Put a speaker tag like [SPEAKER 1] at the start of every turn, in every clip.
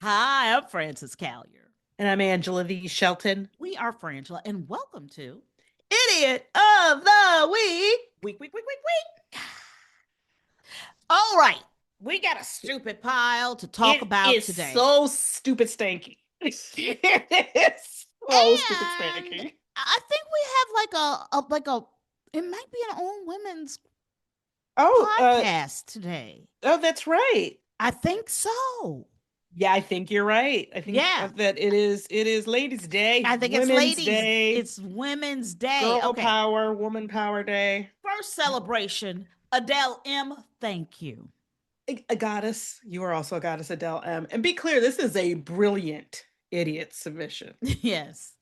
[SPEAKER 1] Hi, I'm Frances Callier.
[SPEAKER 2] And I'm Angela V. Shelton.
[SPEAKER 1] We are Frangela, and welcome to
[SPEAKER 2] Idiot of the Week.
[SPEAKER 1] Week. All right, we got a stupid pile to talk
[SPEAKER 2] It
[SPEAKER 1] about
[SPEAKER 2] is
[SPEAKER 1] today.
[SPEAKER 2] so stupid stanky. It is so stupid
[SPEAKER 1] And
[SPEAKER 2] stanky.
[SPEAKER 1] I think we have it might be an old women's
[SPEAKER 2] Oh,
[SPEAKER 1] podcast today.
[SPEAKER 2] that's right.
[SPEAKER 1] I think so.
[SPEAKER 2] Yeah, I think you're right. I think
[SPEAKER 1] Yeah,
[SPEAKER 2] that it is Ladies' Day,
[SPEAKER 1] I think it's
[SPEAKER 2] Women's
[SPEAKER 1] ladies.
[SPEAKER 2] Day,
[SPEAKER 1] It's Women's Day.
[SPEAKER 2] Girl
[SPEAKER 1] Okay,
[SPEAKER 2] Power, Woman Power Day.
[SPEAKER 1] first celebration. Adele M. Thank you.
[SPEAKER 2] A goddess. You are also a goddess, Adele M. And be clear, this is a brilliant idiot submission.
[SPEAKER 1] Yes.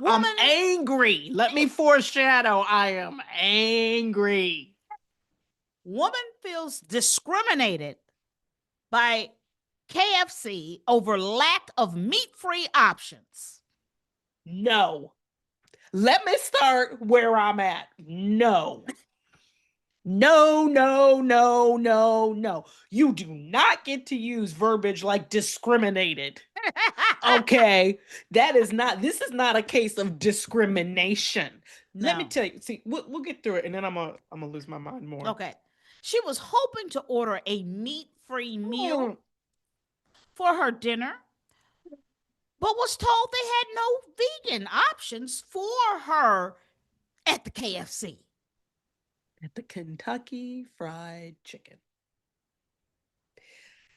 [SPEAKER 2] I'm
[SPEAKER 1] Woman,
[SPEAKER 2] angry. Let me foreshadow. I am angry.
[SPEAKER 1] woman feels discriminated by KFC over lack of meat-free options.
[SPEAKER 2] No. Let me start where I'm at. No. No, no, no, no, no. You do not get to use verbiage like discriminated. Okay. This is not a case of discrimination. Let me
[SPEAKER 1] No.
[SPEAKER 2] tell you. See, we'll get through it and then I'm gonna lose my mind more.
[SPEAKER 1] Okay. She was hoping to order a meat-free meal
[SPEAKER 2] Mm.
[SPEAKER 1] for her dinner, but was told they had no vegan options for her at the KFC.
[SPEAKER 2] At the Kentucky Fried Chicken.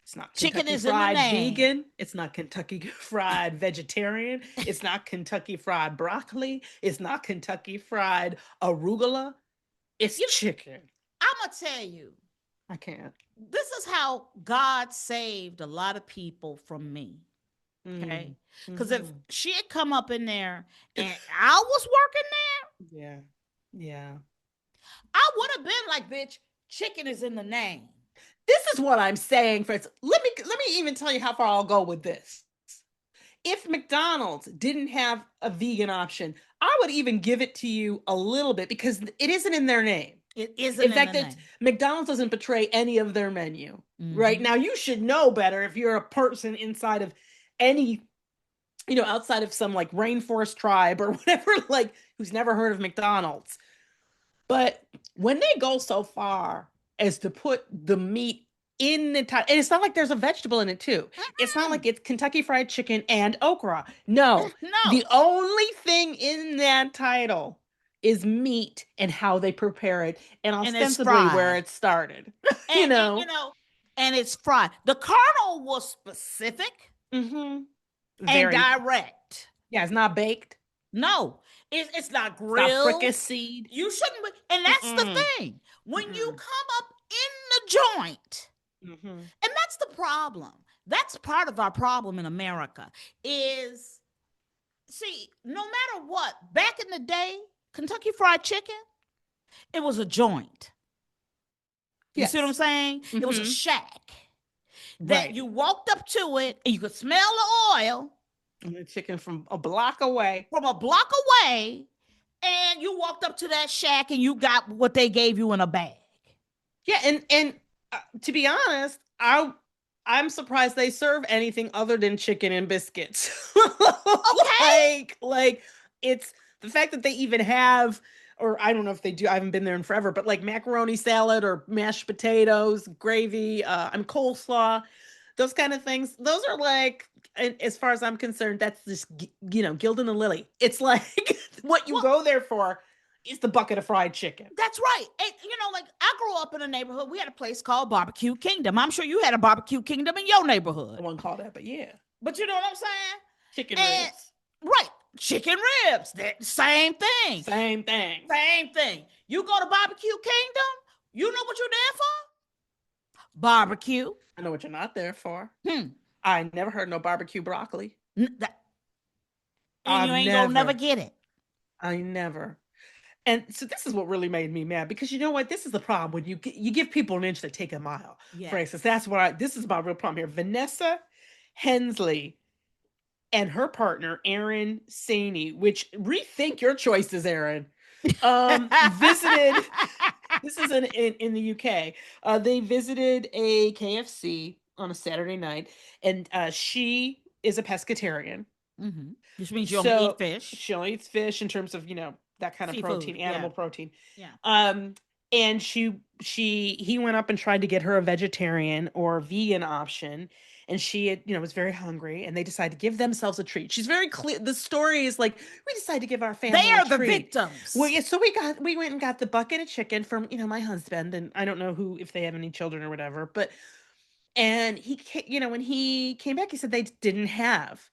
[SPEAKER 2] It's not
[SPEAKER 1] Chicken
[SPEAKER 2] Kentucky
[SPEAKER 1] is in the
[SPEAKER 2] Fried
[SPEAKER 1] name.
[SPEAKER 2] Vegan. It's not Kentucky Fried Vegetarian. It's not Kentucky Fried Broccoli. It's not Kentucky Fried Arugula. It's chicken.
[SPEAKER 1] I'm going to tell you,
[SPEAKER 2] I can't.
[SPEAKER 1] this is how God saved a lot of people from me. Okay. Because if she had come up in there and I was working
[SPEAKER 2] there, yeah, yeah,
[SPEAKER 1] I would have been like, bitch, chicken is in the name.
[SPEAKER 2] This is what I'm saying, friends. Let me even tell you how far I'll go with this. If McDonald's didn't have a vegan option, I would even give it to you a little bit because it isn't in their name.
[SPEAKER 1] It isn't
[SPEAKER 2] in fact, McDonald's doesn't portray any of their menu. Right now, you should know better if you're a person inside of any, outside of some like rainforest tribe or whatever, like who's never heard of McDonald's. But when they go so far as to put the meat in the title, and it's not like there's a vegetable in it too. It's not like it's Kentucky Fried Chicken and okra. No, the only thing in that title is meat and how they prepare it, and ostensibly where it started.
[SPEAKER 1] And, and it's fried. The Colonel was specific and direct.
[SPEAKER 2] Yeah, it's not baked.
[SPEAKER 1] No, it's not grilled.
[SPEAKER 2] It's not fricasseed.
[SPEAKER 1] You shouldn't be, and that's the thing. When you come up in the joint, and that's the problem. That's part of our problem in America is, see, no matter what, back in the day, Kentucky Fried Chicken, it was a joint. You see what I'm saying? It was a shack that you walked up to it and you could smell the oil.
[SPEAKER 2] And the chicken from a block away.
[SPEAKER 1] And you walked up to that shack and you got what they gave you in a bag.
[SPEAKER 2] Yeah, and to be honest, I'm surprised they serve anything other than chicken and biscuits.
[SPEAKER 1] Okay.
[SPEAKER 2] like it's the fact that they even have, or I don't know if they do, I haven't been there in forever, but like macaroni salad or mashed potatoes, gravy, coleslaw, those kind of things. Those are like, as far as I'm concerned, that's just, gilding the lily. It's like what you go there for is the bucket of fried chicken.
[SPEAKER 1] That's right. And, like I grew up in a neighborhood. We had a place called Barbecue Kingdom. I'm sure you had a Barbecue Kingdom in your neighborhood.
[SPEAKER 2] I wouldn't call that, but yeah.
[SPEAKER 1] But you know what I'm saying?
[SPEAKER 2] Chicken ribs.
[SPEAKER 1] Right. Chicken ribs. Same thing.
[SPEAKER 2] Same thing.
[SPEAKER 1] You go to Barbecue Kingdom, you know what you're there for? Barbecue.
[SPEAKER 2] I know what you're not there for. I never heard no barbecue broccoli.
[SPEAKER 1] And you ain't gonna never get it.
[SPEAKER 2] I never. And so this is what really made me mad, because you know what? This is the problem when you give people an inch, they take a mile. Yes. For instance, this is my real problem here. Vanessa Hensley and her partner, Aaron Saney, which rethink your choices, Aaron, visited, this is in the UK. They visited a KFC on a Saturday night, and she is a pescatarian.
[SPEAKER 1] Which means you only eat
[SPEAKER 2] So
[SPEAKER 1] fish.
[SPEAKER 2] she only eats fish in terms of, that kind of
[SPEAKER 1] Seafood,
[SPEAKER 2] protein, animal protein.
[SPEAKER 1] Yeah.
[SPEAKER 2] And he went up and tried to get her a vegetarian or vegan option, and she had, was very hungry, and they decided to give themselves a treat. She's very clear. The story is like, we decided to give our family
[SPEAKER 1] They are
[SPEAKER 2] a
[SPEAKER 1] the
[SPEAKER 2] treat.
[SPEAKER 1] victims.
[SPEAKER 2] Well, yeah, so we went and got the bucket of chicken from, my husband, and I don't know if they have any children or whatever, but and he, when he came back, he said they didn't have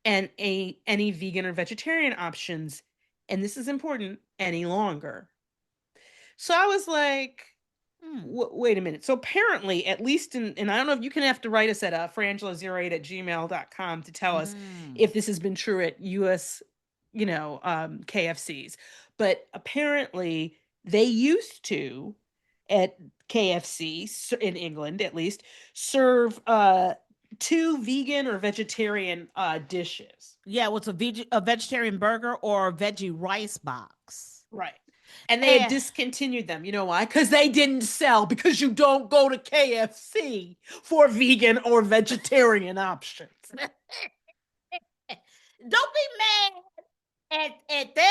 [SPEAKER 2] any vegan or vegetarian options, and this is important, any longer. So I was like, wait a minute. So apparently, at least and I don't know if you can have to write us at frangela08@gmail.com to tell us if this has been true at US, KFCs. But apparently they used to, at KFC in England at least, serve 2 vegan or vegetarian dishes.
[SPEAKER 1] Yeah, what's a vegetarian burger or a veggie rice box.
[SPEAKER 2] Right. And they had discontinued them. You know why? Because they didn't sell. Because you don't go to KFC for vegan or vegetarian options.
[SPEAKER 1] Don't be mad at their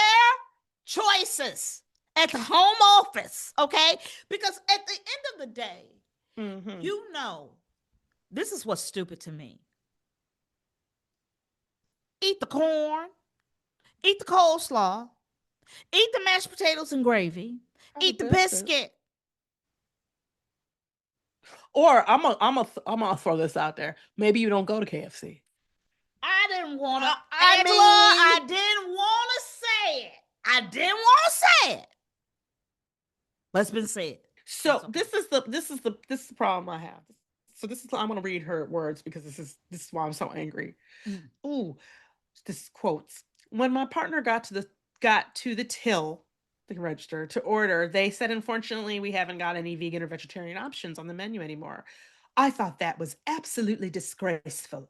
[SPEAKER 1] choices at the home office, okay? Because at the end of the day, this is what's stupid to me. Eat the corn, eat the coleslaw, eat the mashed potatoes and gravy, eat the biscuit.
[SPEAKER 2] Or I'm gonna throw this out there. Maybe you don't go to KFC.
[SPEAKER 1] I didn't want to. I didn't want to say it. I didn't want to say it. But it's been said.
[SPEAKER 2] So this is the problem I have. So I'm gonna read her words because this is why I'm so angry. Ooh, this quotes. When my partner got to the till, the register, to order, they said, unfortunately, we haven't got any vegan or vegetarian options on the menu anymore. I thought that was absolutely disgraceful.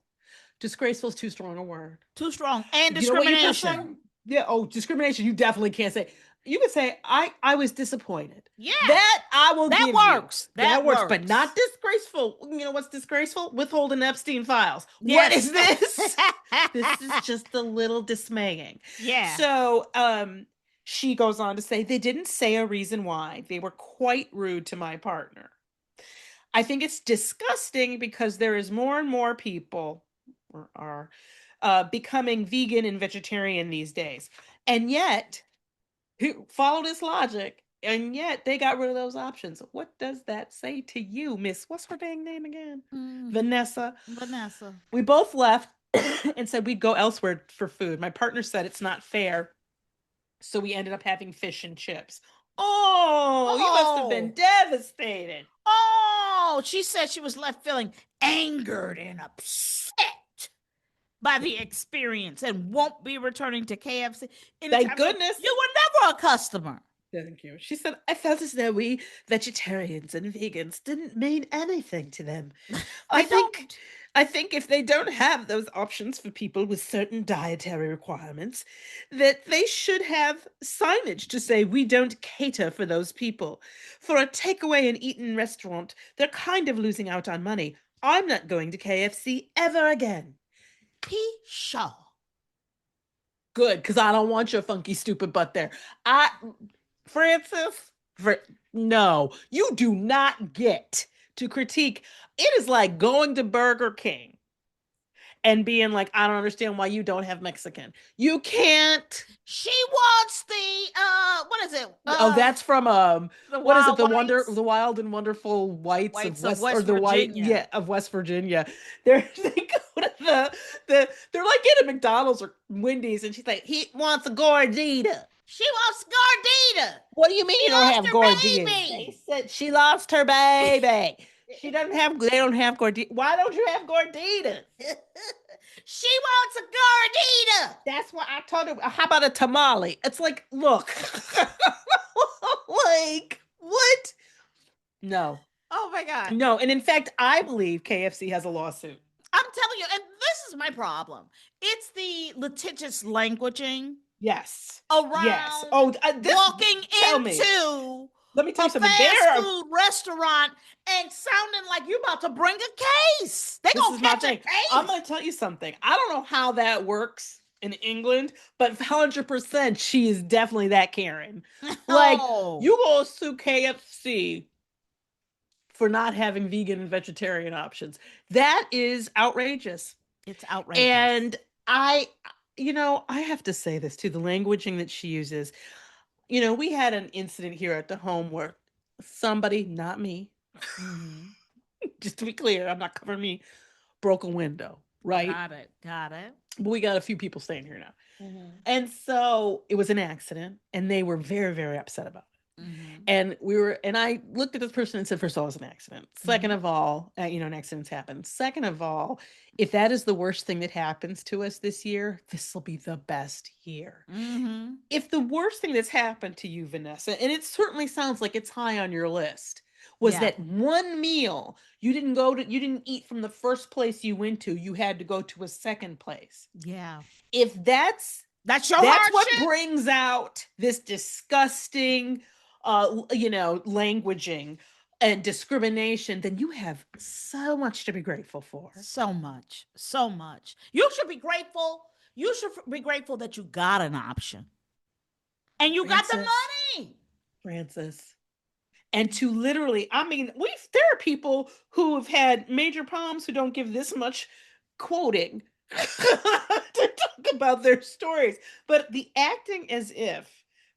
[SPEAKER 2] Disgraceful is too strong a word.
[SPEAKER 1] Too strong. And discrimination.
[SPEAKER 2] Yeah. Oh, discrimination. You definitely can't say. You can say, I was disappointed.
[SPEAKER 1] Yeah.
[SPEAKER 2] That I will give
[SPEAKER 1] works.
[SPEAKER 2] You. That works. But not disgraceful. You know what's disgraceful? Withholding Epstein files. Yes. What is this? This is just a little dismaying.
[SPEAKER 1] Yeah.
[SPEAKER 2] So she goes on to say, they didn't say a reason why. They were quite rude to my partner. I think it's disgusting because there is more and more people are becoming vegan and vegetarian these days. And yet, follow this logic, and yet they got rid of those options. What does that say to you, Miss? What's her dang name again? Vanessa. We both left and said we'd go elsewhere for food. My partner said it's not fair, so we ended up having fish and chips. Oh, you must have been devastated.
[SPEAKER 1] Oh, she said she was left feeling angered and upset by the experience and won't be returning to KFC.
[SPEAKER 2] Thank goodness.
[SPEAKER 1] You were never a customer.
[SPEAKER 2] Thank you. She said, I felt as though we vegetarians and vegans didn't mean anything to them. I think if they don't have those options for people with certain dietary requirements, that they should have signage to say we don't cater for those people. For a takeaway and eat-in restaurant, they're kind of losing out on money. I'm not going to KFC ever again.
[SPEAKER 1] Pshaw.
[SPEAKER 2] Good, because I don't want your funky, stupid butt there. Francis, no, you do not get to critique. It is like going to Burger King and being like, I don't understand why you don't have Mexican. You can't.
[SPEAKER 1] She wants the what is it?
[SPEAKER 2] That's from what is it? The Wild and Wonderful Whites of West Virginia. Of West Virginia. They go to they're like in a McDonald's or Wendy's, and she's like, he wants a gordita.
[SPEAKER 1] She wants gordita.
[SPEAKER 2] What do you mean you don't have gordita? They said she lost her baby. They don't have gordita. Why don't you have gordita?
[SPEAKER 1] She wants a gordita.
[SPEAKER 2] That's what I told her. How about a tamale? It's like, look. Like, what? No.
[SPEAKER 1] Oh my God.
[SPEAKER 2] No. And in fact, I believe KFC has a lawsuit.
[SPEAKER 1] I'm telling you, and this is my problem. It's the litigious languaging.
[SPEAKER 2] Yes.
[SPEAKER 1] Around.
[SPEAKER 2] Yes.
[SPEAKER 1] Walking into
[SPEAKER 2] Let me tell
[SPEAKER 1] a
[SPEAKER 2] you something.
[SPEAKER 1] fast food restaurant and sounding like you about to bring a case. They gonna catch a case.
[SPEAKER 2] I'm gonna tell you something. I don't know how that works in England, but 100% she is definitely that Karen. Like, you go sue KFC for not having vegan and vegetarian options. That is outrageous.
[SPEAKER 1] It's outrageous.
[SPEAKER 2] And I have to say this too, the languaging that she uses. We had an incident here at the home where somebody, not me, just to be clear, I'm not covering me, broke a window, right?
[SPEAKER 1] Got it.
[SPEAKER 2] But we got a few people staying here now. And so it was an accident, and they were very, very upset about it. And I looked at this person and said, first of all, it's an accident. Second of all, accidents happen. Second of all, if that is the worst thing that happens to us this year, this will be the best year. If the worst thing that's happened to you, Vanessa, and it certainly sounds like it's high on your list, was that one meal you didn't eat from the first place you went to, you had to go to a second place.
[SPEAKER 1] Yeah.
[SPEAKER 2] If that's what brings out this disgusting languaging and discrimination, then you have so much to be grateful for.
[SPEAKER 1] So much. You should be grateful. You should be grateful that you got an option. And you got the money.
[SPEAKER 2] Francis. And to literally, there are people who have had major problems who don't give this much quoting to talk about their stories. But the acting as if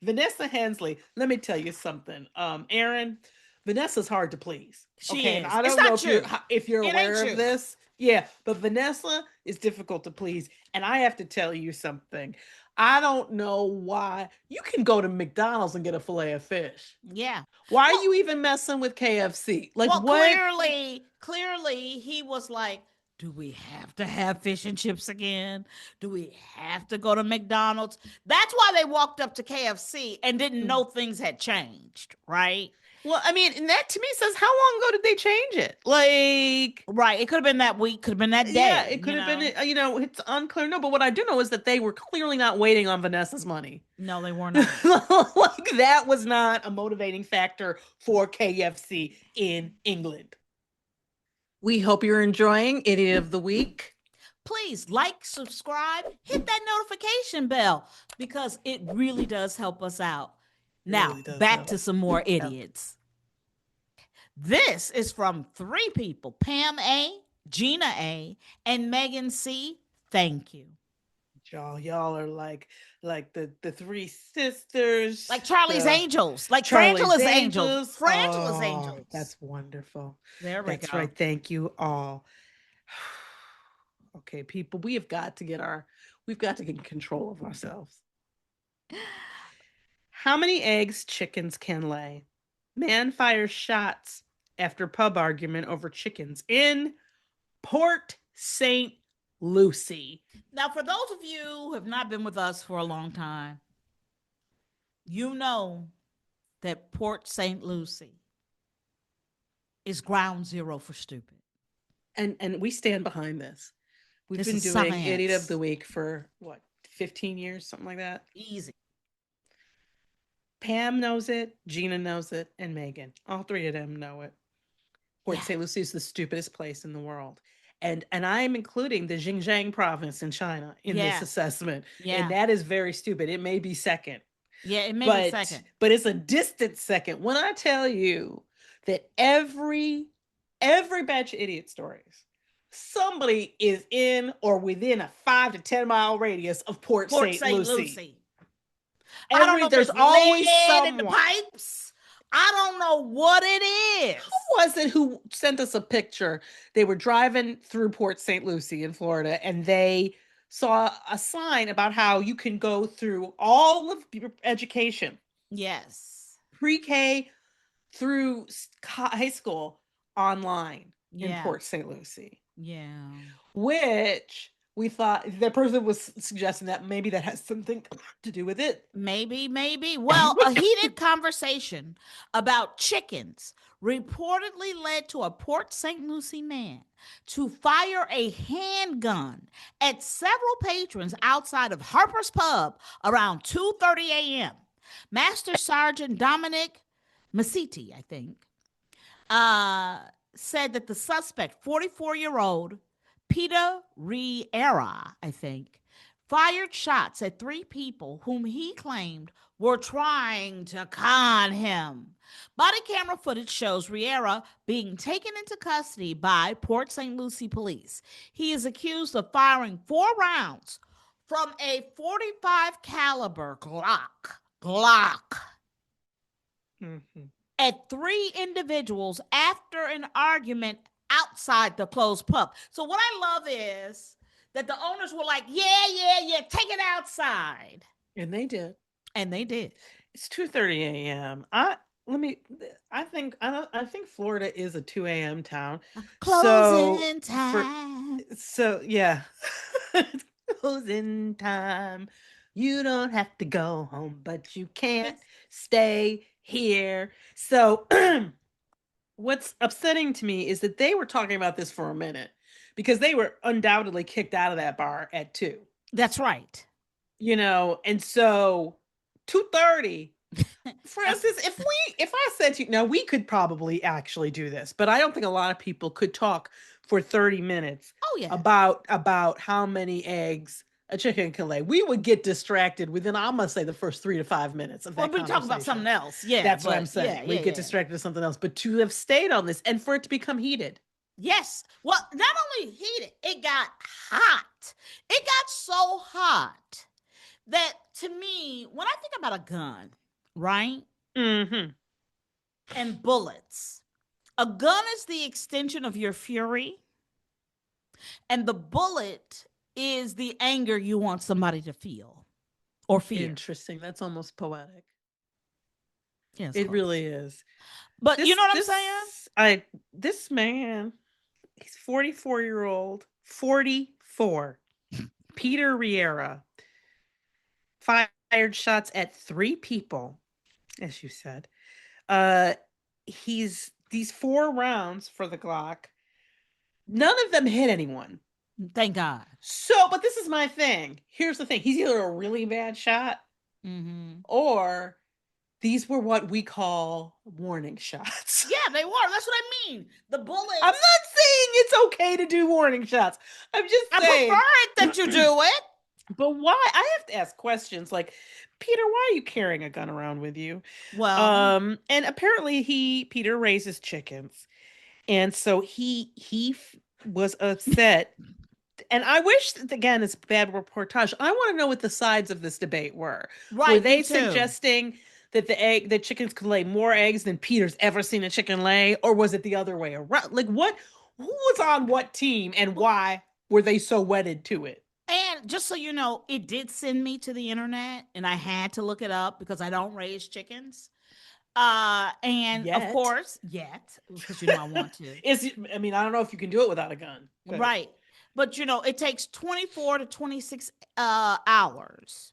[SPEAKER 2] Vanessa Hensley, let me tell you something. Aaron, Vanessa's hard to please.
[SPEAKER 1] She is.
[SPEAKER 2] I don't know if you're aware of this. Yeah, but Vanessa is difficult to please. And I have to tell you something. I don't know why. You can go to McDonald's and get a fillet of fish.
[SPEAKER 1] Yeah.
[SPEAKER 2] Why are you even messing with KFC? Like, what?
[SPEAKER 1] Clearly, he was like, do we have to have fish and chips again? Do we have to go to McDonald's? That's why they walked up to KFC and didn't know things had changed, right?
[SPEAKER 2] Well, and that to me says, how long ago did they change it? Like,
[SPEAKER 1] right. It could have been that week, could have been that day.
[SPEAKER 2] Yeah, it could have been, it's unclear. No, but what I do know is that they were clearly not waiting on Vanessa's money.
[SPEAKER 1] No, they were not.
[SPEAKER 2] Like, that was not a motivating factor for KFC in England. We hope you're enjoying Idiot of the Week.
[SPEAKER 1] Please subscribe, hit that notification bell, because it really does help us out. Now, back to some more idiots. This is from 3 people, Pam A., Gina A., and Megan C. Thank you.
[SPEAKER 2] Y'all are like the 3 sisters.
[SPEAKER 1] Like Charlie's Angels. Like Frangela's Angels. Frangela's Angels.
[SPEAKER 2] That's wonderful.
[SPEAKER 1] There we go.
[SPEAKER 2] That's right. Thank you all. Okay, people, we've got to get control of ourselves. How many eggs chickens can lay? Man fires shots after pub argument over chickens in Port St. Lucie.
[SPEAKER 1] Now, for those of you who have not been with us for a long time, you know that Port St. Lucie is ground zero for stupid.
[SPEAKER 2] And we stand behind this. We've been doing Idiot of the Week for, 15 years, something like that?
[SPEAKER 1] Easy.
[SPEAKER 2] Pam knows it, Gina knows it, and Megan. All 3 of them know it. Port St. Lucie is the stupidest place in the world. And I am including the Xinjiang province in China in this assessment. Yeah. And that is very stupid. It may be second.
[SPEAKER 1] Yeah, it may be second.
[SPEAKER 2] But it's a distant second. When I tell you that every batch of idiot stories, somebody is in or within a 5 to 10 mile radius of Port St. Lucie.
[SPEAKER 1] I don't know. There's always someone in the pipes. I don't know what it is.
[SPEAKER 2] Who was it who sent us a picture? They were driving through Port St. Lucie in Florida, and they saw a sign about how you can go through all of your education.
[SPEAKER 1] Yes.
[SPEAKER 2] Pre-K through high school online in Port St. Lucie.
[SPEAKER 1] Yeah.
[SPEAKER 2] Which we thought the person was suggesting that maybe that has something to do with it.
[SPEAKER 1] Maybe. Well, a heated conversation about chickens reportedly led to a Port St. Lucie man to fire a handgun at several patrons outside of Harper's Pub around 2:30 a.m. Master Sergeant Dominic Masiti, I think, uh, said that the suspect, 44-year-old Peter Riera, I think, fired shots at three people whom he claimed were trying to con him. Body camera footage shows Riera being taken into custody by Port St. Lucie police. He is accused of firing 4 rounds from a 45 caliber Glock
[SPEAKER 2] Mm-hmm.
[SPEAKER 1] at three individuals after an argument outside the closed pub. So what I love is that the owners were like, yeah, take it outside.
[SPEAKER 2] And they did.
[SPEAKER 1] And they did.
[SPEAKER 2] It's 2:30 a.m. I think Florida is a 2 a.m. town.
[SPEAKER 1] Closing time.
[SPEAKER 2] So yeah. Closing time. You don't have to go home, but you can't stay here. So what's upsetting to me is that they were talking about this for a minute because they were undoubtedly kicked out of that bar at 2.
[SPEAKER 1] That's right.
[SPEAKER 2] And so 2:30. Francis, if I said to you, now we could probably actually do this, but I don't think a lot of people could talk for 30 minutes about how many eggs a chicken can lay. We would get distracted within, I'm gonna say, the first 3 to 5 minutes of that conversation.
[SPEAKER 1] We talk about something else. Yeah.
[SPEAKER 2] That's what I'm saying. We get distracted with something else. But to have stayed on this and for it to become heated.
[SPEAKER 1] Yes. Well, not only heated, it got hot. It got so hot that, to me, when I think about a gun, right?
[SPEAKER 2] Mm-hmm.
[SPEAKER 1] And bullets, a gun is the extension of your fury, and the bullet is the anger you want somebody to feel or fear.
[SPEAKER 2] Interesting. That's almost poetic.
[SPEAKER 1] Yes,
[SPEAKER 2] it really is.
[SPEAKER 1] But you know what I'm saying?
[SPEAKER 2] This man, he's 44-year-old, 44. Peter Riera fired shots at 3 people, as you said. He's these 4 rounds for the Glock. None of them hit anyone.
[SPEAKER 1] Thank God.
[SPEAKER 2] So, but this is my thing. Here's the thing. He's either a really bad shot or these were what we call warning shots.
[SPEAKER 1] Yeah, they were. That's what I mean. The bullets.
[SPEAKER 2] I'm not saying it's okay to do warning shots. I'm just saying.
[SPEAKER 1] I prefer it that you do it.
[SPEAKER 2] But why? I have to ask questions like, Peter, why are you carrying a gun around with you?
[SPEAKER 1] Well,
[SPEAKER 2] and apparently Peter raises chickens. And so he was upset. And I wish, again, it's bad reportage. I want to know what the sides of this debate were.
[SPEAKER 1] Right.
[SPEAKER 2] Were they suggesting that the chickens could lay more eggs than Peter's ever seen a chicken lay? Or was it the other way around? Like who was on what team and why were they so wedded to it?
[SPEAKER 1] And just so you know, it did send me to the internet and I had to look it up because I don't raise chickens. And
[SPEAKER 2] yet.
[SPEAKER 1] Of course, because I want to.
[SPEAKER 2] I don't know if you can do it without a gun.
[SPEAKER 1] But. Right. But it takes 24 to 26 hours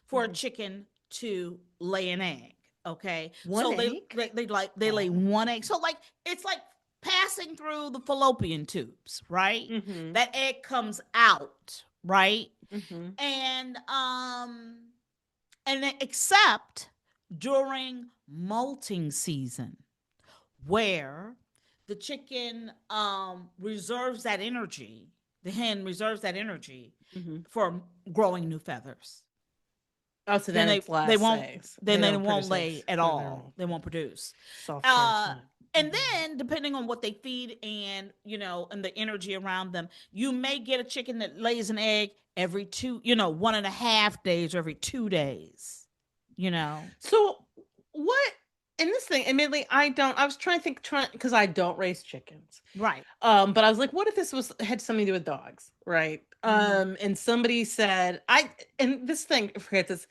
[SPEAKER 1] for a chicken to lay an egg. Okay.
[SPEAKER 2] One egg?
[SPEAKER 1] They lay one egg. So it's like passing through the fallopian tubes, right? Mm-hmm. That egg comes out, right? Mm-hmm. And except during molting season, where the chicken reserves that energy. The hen reserves that energy for growing new feathers.
[SPEAKER 2] Oh, so then they won't.
[SPEAKER 1] Eggs. Then they won't lay at all. They won't produce. And then, depending on what they feed and and the energy around them, you may get a chicken that lays an egg every 1.5 days or every 2 days.
[SPEAKER 2] So what? And this thing, admittedly, I was trying to think, because I don't raise chickens.
[SPEAKER 1] Right.
[SPEAKER 2] But I was like, what if this had something to do with dogs? Right. Mm-hmm. And somebody said, and this thing, forget this,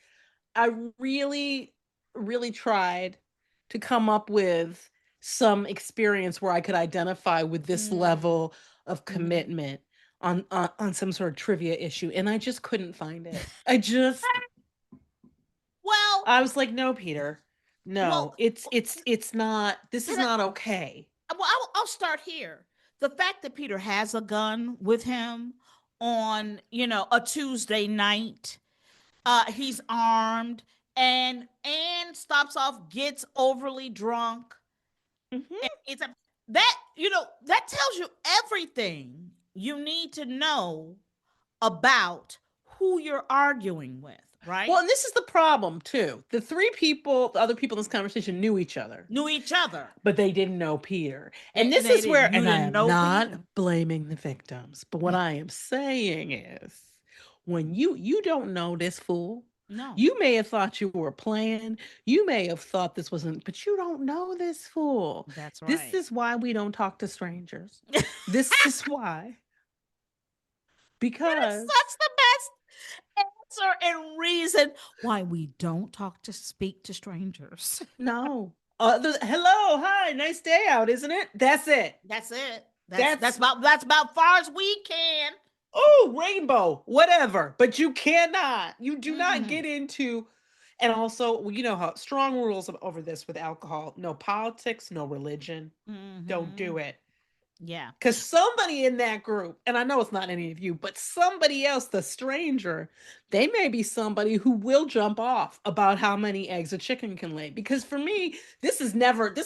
[SPEAKER 2] I really, really tried to come up with some experience where I could identify with this level of commitment on some sort of trivia issue. And I just couldn't find it. I was like, no, Peter. No, it's not. This is not okay.
[SPEAKER 1] Well, I'll start here. The fact that Peter has a gun with him on, a Tuesday night, he's armed, and Anne stops off, gets overly drunk, and it's a that that tells you everything you need to know about who you're arguing with, right?
[SPEAKER 2] Well, and this is the problem too. The other people in this conversation knew each other. But they didn't know Peter. And this is where, and I am not blaming the victims, but what I am saying is, when you don't know this fool,
[SPEAKER 1] No.
[SPEAKER 2] you may have thought you were playing, you may have thought this wasn't, but you don't know this fool.
[SPEAKER 1] That's right.
[SPEAKER 2] This is why we don't talk to strangers. This is why. Because
[SPEAKER 1] that's the best answer and reason why we don't speak to strangers.
[SPEAKER 2] No. Hello, hi, nice day out, isn't it? That's it.
[SPEAKER 1] That's it. That's about far as we can.
[SPEAKER 2] Oh, rainbow, whatever. But you cannot. You do not get into. And also, you know how strong rules over this with alcohol. No politics, no religion. Don't do it.
[SPEAKER 1] Yeah.
[SPEAKER 2] Because somebody in that group, and I know it's not any of you, but somebody else, the stranger, they may be somebody who will jump off about how many eggs a chicken can lay. Because for me, this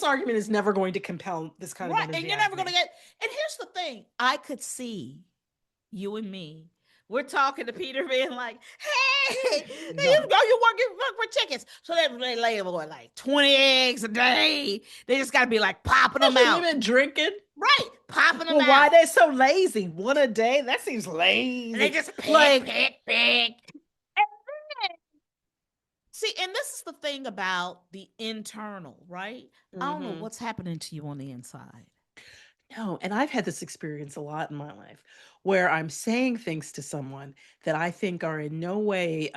[SPEAKER 2] argument is never going to compel this kind of energy.
[SPEAKER 1] And you're never going to get. And here's the thing: I could see you and me. We're talking to Peter, being like, "Hey, there you go, you work for chickens." So they lay like 20 eggs a day. They just got to be like popping them out.
[SPEAKER 2] You've been drinking.
[SPEAKER 1] Right, popping them out.
[SPEAKER 2] Why are they so lazy? One a day? That seems lazy.
[SPEAKER 1] And they just pick. See, and this is the thing about the internal, right? I don't know what's happening to you on the inside.
[SPEAKER 2] No, and I've had this experience a lot in my life where I'm saying things to someone that I think are in no way,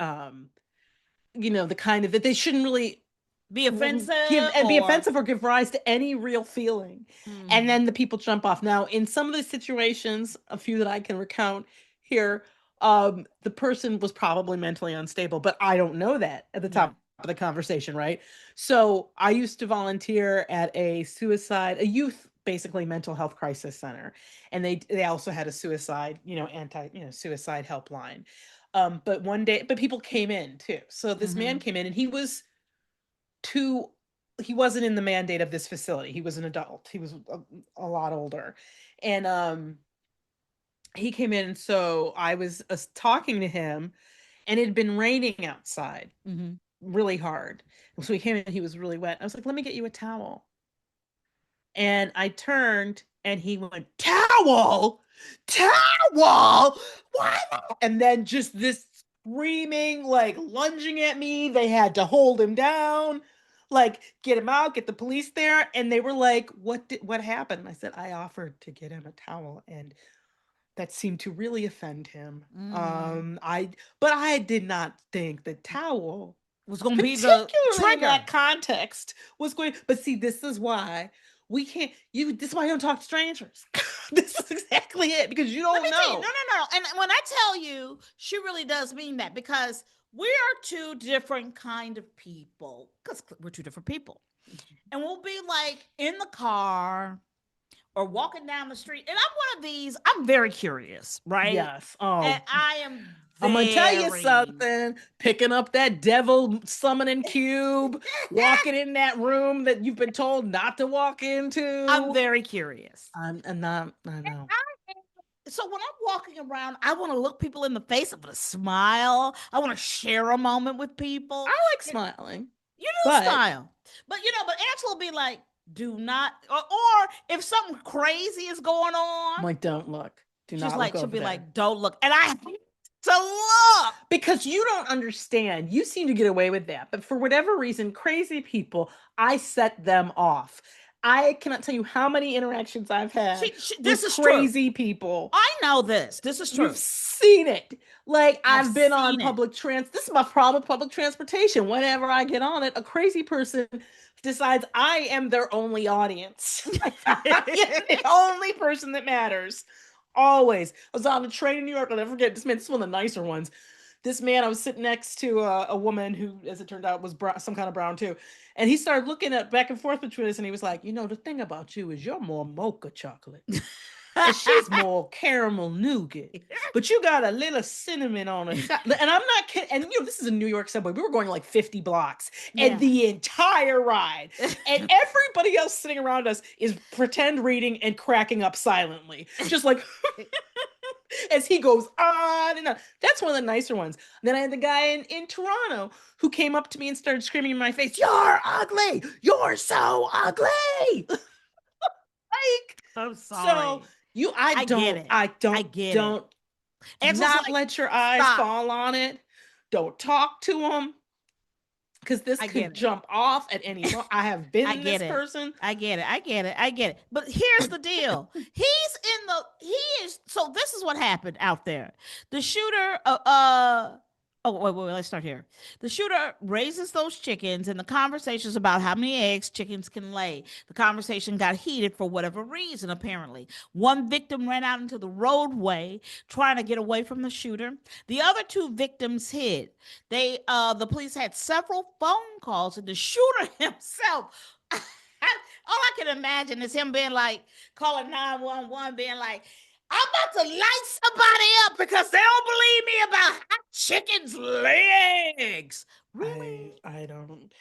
[SPEAKER 2] the kind of that they shouldn't really
[SPEAKER 1] be offensive
[SPEAKER 2] or give rise to any real feeling. And then the people jump off. Now, in some of the situations, a few that I can recount here, the person was probably mentally unstable, but I don't know that at the top of the conversation, right? So I used to volunteer at a youth, basically mental health crisis center. And they also had a suicide, suicide helpline. But people came in too. So this man came in and he wasn't in the mandate of this facility. He was an adult. He was a lot older. And he came in, and so I was talking to him, and it had been raining outside really hard. So he came in, he was really wet. I was like, "Let me get you a towel." And I turned, and he went, "Towel? Why?" And then just this screaming, like lunging at me. They had to hold him down, like get him out, get the police there. And they were like, what happened? And I said, I offered to get him a towel, and that seemed to really offend him. But I did not think the towel
[SPEAKER 1] was going to be the trigger.
[SPEAKER 2] In that context was going. But see, this is why we can't. This is why you don't talk to strangers. This is exactly it, because you don't know.
[SPEAKER 1] No. And when I tell you, she really does mean that, because we are two different kind of people. Because we're two different people, and we'll be like in the car or walking down the street. And I'm one of these. I'm very curious, right?
[SPEAKER 2] Yes. Oh,
[SPEAKER 1] and I am.
[SPEAKER 2] I'm gonna tell you something. Picking up that devil summoning cube, walking in that room that you've been told not to walk into.
[SPEAKER 1] I'm very curious.
[SPEAKER 2] I know.
[SPEAKER 1] So when I'm walking around, I want to look people in the face. I want to smile. I want to share a moment with people.
[SPEAKER 2] I like smiling.
[SPEAKER 1] You do smile, but Angela will be like, "Do not," or if something crazy is going on,
[SPEAKER 2] I'm like, "Don't look."
[SPEAKER 1] She'll be like, "Don't look," and I to look,
[SPEAKER 2] because you don't understand. You seem to get away with that, but for whatever reason, crazy people, I set them off. I cannot tell you how many interactions I've had with crazy people.
[SPEAKER 1] I know this. This is true.
[SPEAKER 2] You've seen it. Like, I've been on this is my problem with public transportation. Whenever I get on it, a crazy person decides I am their only audience. The only person that matters. Always. I was on a train in New York. I'll never forget. This is one of the nicer ones. This man, I was sitting next to a woman who, as it turned out, was some kind of brown too. And he started looking at back and forth between us, and he was like, "The thing about you is you're more mocha chocolate." and she's more caramel nougat. But you got a little cinnamon on a shot. And I'm not kidding. And this is a New York subway. We were going like 50 blocks and the entire ride. And everybody else sitting around us is pretend reading and cracking up silently. Just like as he goes on and on. That's one of the nicer ones. Then I had the guy in Toronto who came up to me and started screaming in my face, "You're ugly! You're so ugly!"
[SPEAKER 1] I'm
[SPEAKER 2] So
[SPEAKER 1] sorry.
[SPEAKER 2] I
[SPEAKER 1] get it.
[SPEAKER 2] Not let your eyes fall on it. Don't talk to him. Because this could jump off at any moment. I have been this person.
[SPEAKER 1] I get it. But here's the deal. So this is what happened out there. The shooter, wait, let's start here. The shooter raises those chickens, and the conversations about how many eggs chickens can lay. The conversation got heated for whatever reason, apparently. One victim ran out into the roadway trying to get away from the shooter. The other two victims hid. The police had several phone calls, and the shooter himself. All I can imagine is him being like, calling 911, being like, "I'm about to light somebody up because they don't believe me about hot chicken's legs." Really?
[SPEAKER 2] I don't.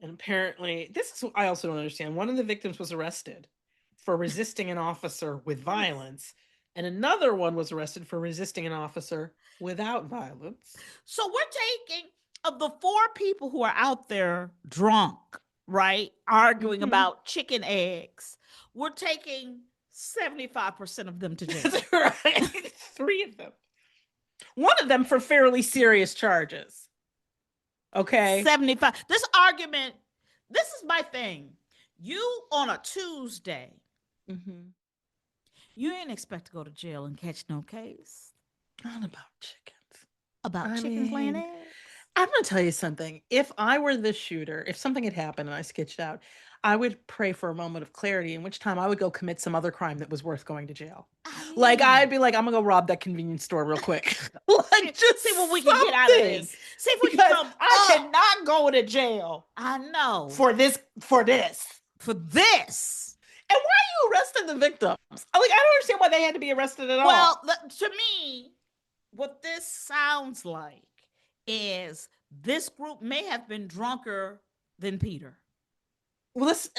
[SPEAKER 2] And apparently, I also don't understand. One of the victims was arrested for resisting an officer with violence, and another one was arrested for resisting an officer without violence.
[SPEAKER 1] So we're taking, of the 4 people who are out there drunk, right, arguing about chicken eggs, we're taking 75% of them to jail.
[SPEAKER 2] Right. 3 of them. One of them for fairly serious charges. Okay.
[SPEAKER 1] 75. This argument, this is my thing. You on a Tuesday, you ain't expect to go to jail and catch no case.
[SPEAKER 2] Not about chickens.
[SPEAKER 1] About chickens laying eggs.
[SPEAKER 2] I'm going to tell you something. If I were the shooter, if something had happened and I sketched out, I would pray for a moment of clarity, in which time I would go commit some other crime that was worth going to jail. Like, I'd be like, I'm going to go rob that convenience store real quick. Like, just
[SPEAKER 1] see what we can get out of this. See if we can come.
[SPEAKER 2] I cannot go to jail.
[SPEAKER 1] I know.
[SPEAKER 2] For this.
[SPEAKER 1] And
[SPEAKER 2] why are you arresting the victims? Like, I don't understand why they had to be arrested at all.
[SPEAKER 1] Well, to me, what this sounds like is this group may have been drunker than Peter.
[SPEAKER 2] Well, this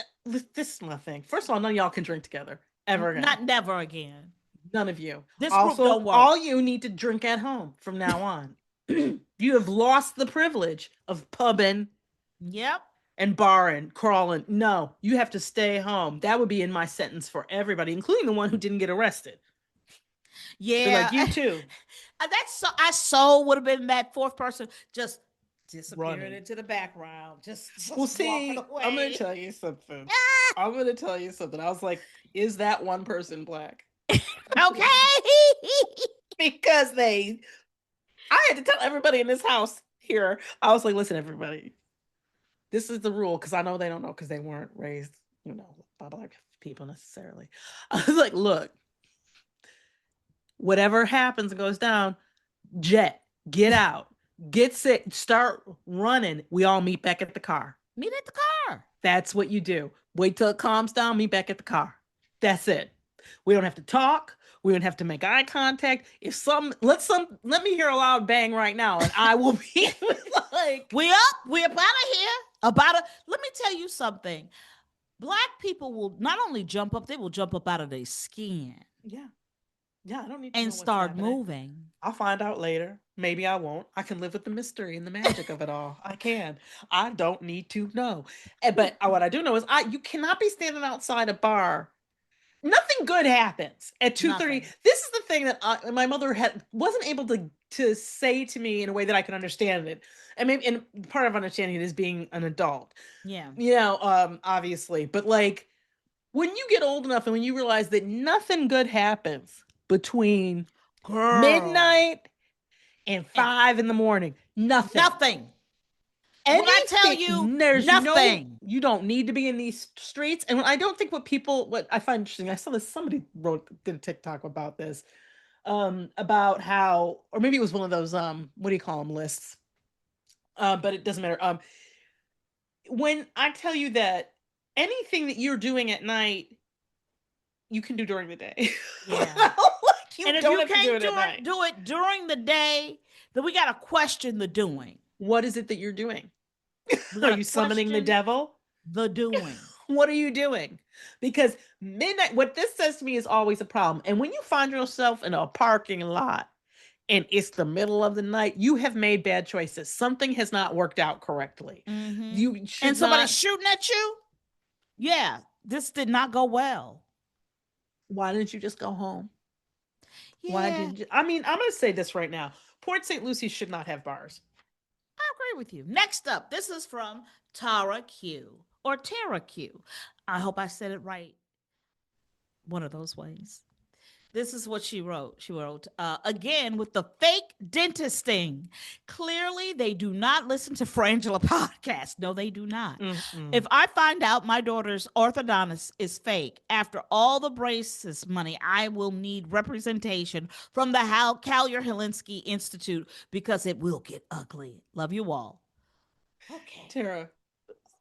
[SPEAKER 2] is my thing. First of all, none of y'all can drink together ever again.
[SPEAKER 1] Not never again.
[SPEAKER 2] None of you.
[SPEAKER 1] This group don't work.
[SPEAKER 2] All you need to drink at home from now on. You have lost the privilege of pubbing.
[SPEAKER 1] Yep.
[SPEAKER 2] And barring, crawling. No, you have to stay home. That would be in my sentence for everybody, including the one who didn't get arrested.
[SPEAKER 1] Yeah.
[SPEAKER 2] Like, you too.
[SPEAKER 1] I so would have been that 4th person just disappearing into the background. Just
[SPEAKER 2] well, see, I'm going to tell you something. I was like, is that one person black?
[SPEAKER 1] Okay.
[SPEAKER 2] Because I had to tell everybody in this house here. I was like, listen, everybody, this is the rule, because I know they don't know, because they weren't raised, by black people necessarily. I was like, look, whatever happens and goes down, jet, get out, get sick, start running. We all meet back at the car.
[SPEAKER 1] Meet at the car.
[SPEAKER 2] That's what you do. Wait till it calms down, meet back at the car. That's it. We don't have to talk. We don't have to make eye contact. Let me hear a loud bang right now, and I will be like,
[SPEAKER 1] we're up out of here. Let me tell you something. Black people will not only jump up, they will jump up out of their skin.
[SPEAKER 2] Yeah. Yeah, I don't need to
[SPEAKER 1] and start moving.
[SPEAKER 2] I'll find out later. Maybe I won't. I can live with the mystery and the magic of it all. I can. I don't need to know. But what I do know is you cannot be standing outside a bar. Nothing good happens at 2:30. This is the thing that my mother wasn't able to say to me in a way that I can understand it. And part of understanding it is being an adult.
[SPEAKER 1] Yeah.
[SPEAKER 2] Obviously. But like, when you get old enough and when you realize that nothing good happens between midnight and 5 in the morning, nothing.
[SPEAKER 1] When I tell you,
[SPEAKER 2] there's nothing. You don't need to be in these streets. And I don't think what I find interesting, I saw this, somebody did a TikTok about this, about how, or maybe it was one of those, what do you call them, lists? But it doesn't matter. When I tell you that anything that you're doing at night, you can do during the day.
[SPEAKER 1] Yeah.
[SPEAKER 2] Like, you
[SPEAKER 1] And if
[SPEAKER 2] don't
[SPEAKER 1] you
[SPEAKER 2] have to do
[SPEAKER 1] can't
[SPEAKER 2] it at night.
[SPEAKER 1] do it during the day, then we got to question the doing.
[SPEAKER 2] What is it that you're doing?
[SPEAKER 1] We
[SPEAKER 2] Are
[SPEAKER 1] got to
[SPEAKER 2] you summoning the
[SPEAKER 1] question
[SPEAKER 2] devil?
[SPEAKER 1] the doing.
[SPEAKER 2] What are you doing? Because midnight, what this says to me is always a problem. And when you find yourself in a parking lot and it's the middle of the night, you have made bad choices. Something has not worked out correctly.
[SPEAKER 1] Mm-hmm.
[SPEAKER 2] You should
[SPEAKER 1] and somebody's
[SPEAKER 2] not.
[SPEAKER 1] shooting at you. Yeah, this did not go well.
[SPEAKER 2] Why didn't you just go home? Why
[SPEAKER 1] Yeah,
[SPEAKER 2] didn't you? I mean, I'm going to say this right now. Port St. Lucie should not have bars.
[SPEAKER 1] I agree with you. Next up, this is from Tara Q or Tara Q. I hope I said it right. One of those ways. This is what she wrote. She wrote, again, with the fake dentisting. Clearly, they do not listen to Frangela podcast. No, they do not.
[SPEAKER 2] Mm-mm.
[SPEAKER 1] If I find out my daughter's orthodontist is fake, after all the braces money, I will need representation from the Kalyer-Helinski Institute because it will get ugly. Love you all. Okay.
[SPEAKER 2] Tara,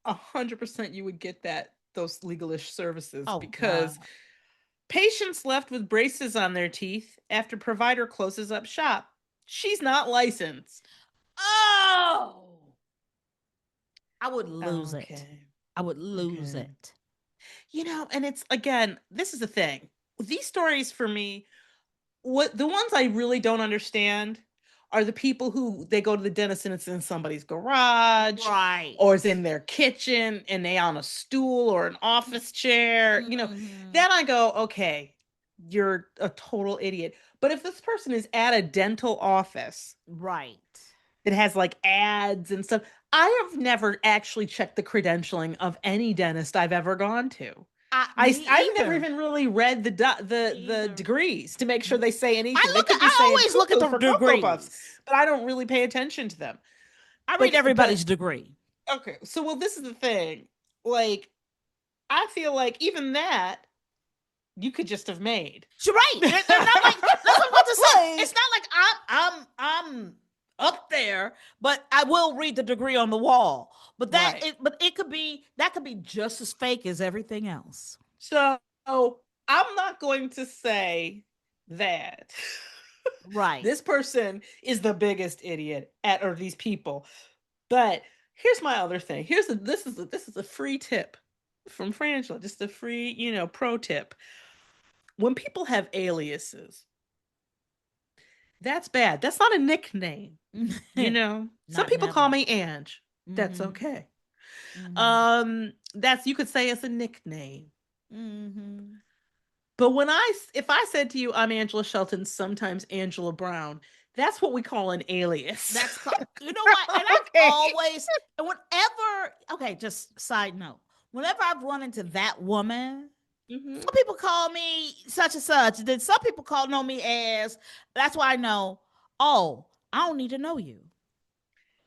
[SPEAKER 2] 100% you would get those legalish services because
[SPEAKER 1] God.
[SPEAKER 2] patients left with braces on their teeth after provider closes up shop. She's not licensed.
[SPEAKER 1] Oh, I would lose it. I would lose
[SPEAKER 2] Okay.
[SPEAKER 1] it.
[SPEAKER 2] And it's, again, this is the thing. These stories for me, what the ones I really don't understand are the people who they go to the dentist and it's in somebody's garage,
[SPEAKER 1] right,
[SPEAKER 2] or it's in their kitchen and they on a stool or an office chair. Then I go, okay, you're a total idiot. But if this person is at a dental office,
[SPEAKER 1] right,
[SPEAKER 2] it has like ads and stuff. I have never actually checked the credentialing of any dentist I've ever gone to. I've never even really read the degrees to make sure they say anything. They could be saying
[SPEAKER 1] always look at the
[SPEAKER 2] for Cocoa Puffs, but I don't really pay attention to them.
[SPEAKER 1] I read everybody's degree.
[SPEAKER 2] Okay, so well, this is the thing. Like, I feel like even that you could just have made.
[SPEAKER 1] You're right. They're not like that's what I'm about to say. It's not like I'm up there, but I will read the degree on the wall. But it could be just as fake as everything else.
[SPEAKER 2] So I'm not going to say that
[SPEAKER 1] right.
[SPEAKER 2] This person is the biggest idiot or these people. But here's my other thing. This is a free tip from Frangela, just a free, pro tip. When people have aliases, that's bad. That's not a nickname. Some people call me Ange. That's okay. That's, you could say, it's a nickname. But if I said to you, I'm Angela Shelton, sometimes Angela Brown, that's what we call an alias.
[SPEAKER 1] That's you know what? And I've always, and whenever, just side note, whenever I've run into that woman, some people call me such and such. Then some people know me as, that's why I know, I don't need to know you.